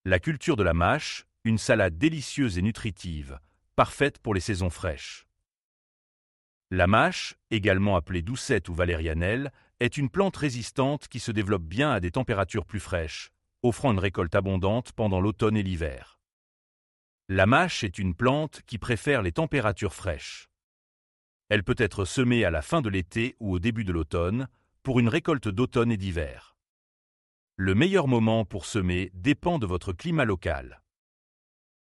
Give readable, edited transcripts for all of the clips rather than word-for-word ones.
La culture de la mâche, une salade délicieuse et nutritive, parfaite pour les saisons fraîches. La mâche, également appelée doucette ou valérianelle, est une plante résistante qui se développe bien à des températures plus fraîches, offrant une récolte abondante pendant l'automne et l'hiver. La mâche est une plante qui préfère les températures fraîches. Elle peut être semée à la fin de l'été ou au début de l'automne, pour une récolte d'automne et d'hiver. Le meilleur moment pour semer dépend de votre climat local.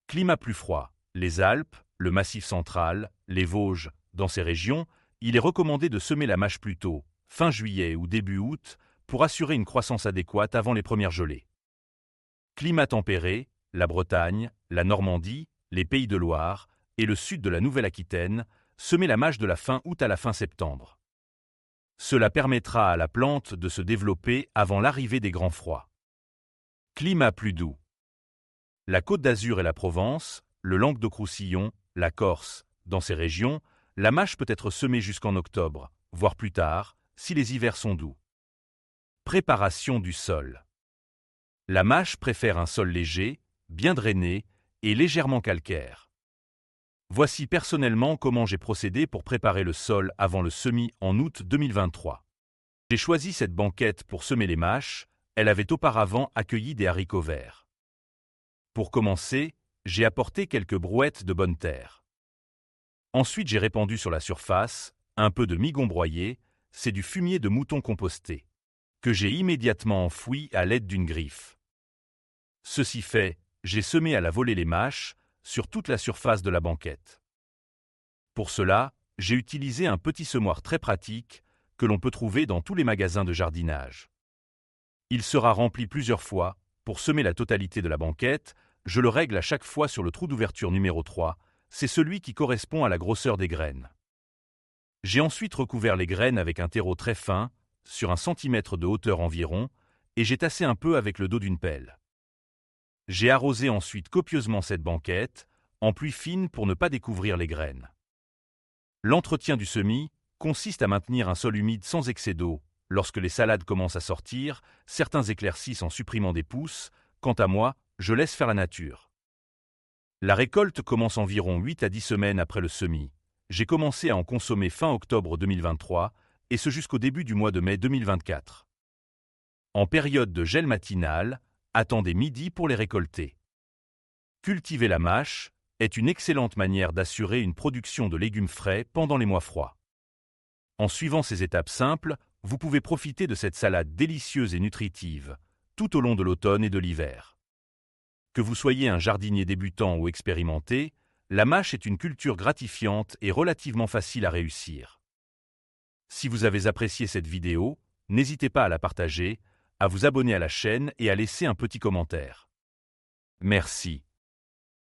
Climat plus froid, les Alpes, le Massif central, les Vosges, dans ces régions, il est recommandé de semer la mâche plus tôt, fin juillet ou début août, pour assurer une croissance adéquate avant les premières gelées. Climat tempéré, la Bretagne, la Normandie, les Pays de Loire et le sud de la Nouvelle-Aquitaine, semez la mâche de la fin août à la fin septembre. Cela permettra à la plante de se développer avant l'arrivée des grands froids. Climat plus doux. La Côte d'Azur et la Provence, le Languedoc-Roussillon, la Corse, dans ces régions, la mâche peut être semée jusqu'en octobre, voire plus tard, si les hivers sont doux. Préparation du sol. La mâche préfère un sol léger, bien drainé et légèrement calcaire. Voici personnellement comment j'ai procédé pour préparer le sol avant le semis en août 2023. J'ai choisi cette banquette pour semer les mâches, elle avait auparavant accueilli des haricots verts. Pour commencer, j'ai apporté quelques brouettes de bonne terre. Ensuite, j'ai répandu sur la surface un peu de migon broyé, c'est du fumier de mouton composté, que j'ai immédiatement enfoui à l'aide d'une griffe. Ceci fait, j'ai semé à la volée les mâches sur toute la surface de la banquette. Pour cela, j'ai utilisé un petit semoir très pratique que l'on peut trouver dans tous les magasins de jardinage. Il sera rempli plusieurs fois. Pour semer la totalité de la banquette, je le règle à chaque fois sur le trou d'ouverture numéro 3, c'est celui qui correspond à la grosseur des graines. J'ai ensuite recouvert les graines avec un terreau très fin, sur 1 centimètre de hauteur environ, et j'ai tassé un peu avec le dos d'une pelle. J'ai arrosé ensuite copieusement cette banquette, en pluie fine pour ne pas découvrir les graines. L'entretien du semis consiste à maintenir un sol humide sans excès d'eau. Lorsque les salades commencent à sortir, certains éclaircissent en supprimant des pousses. Quant à moi, je laisse faire la nature. La récolte commence environ 8 à 10 semaines après le semis. J'ai commencé à en consommer fin octobre 2023 et ce jusqu'au début du mois de mai 2024. En période de gel matinal, attendez midi pour les récolter. Cultiver la mâche est une excellente manière d'assurer une production de légumes frais pendant les mois froids. En suivant ces étapes simples, vous pouvez profiter de cette salade délicieuse et nutritive tout au long de l'automne et de l'hiver. Que vous soyez un jardinier débutant ou expérimenté, la mâche est une culture gratifiante et relativement facile à réussir. Si vous avez apprécié cette vidéo, n'hésitez pas à la partager, à vous abonner à la chaîne et à laisser un petit commentaire. Merci.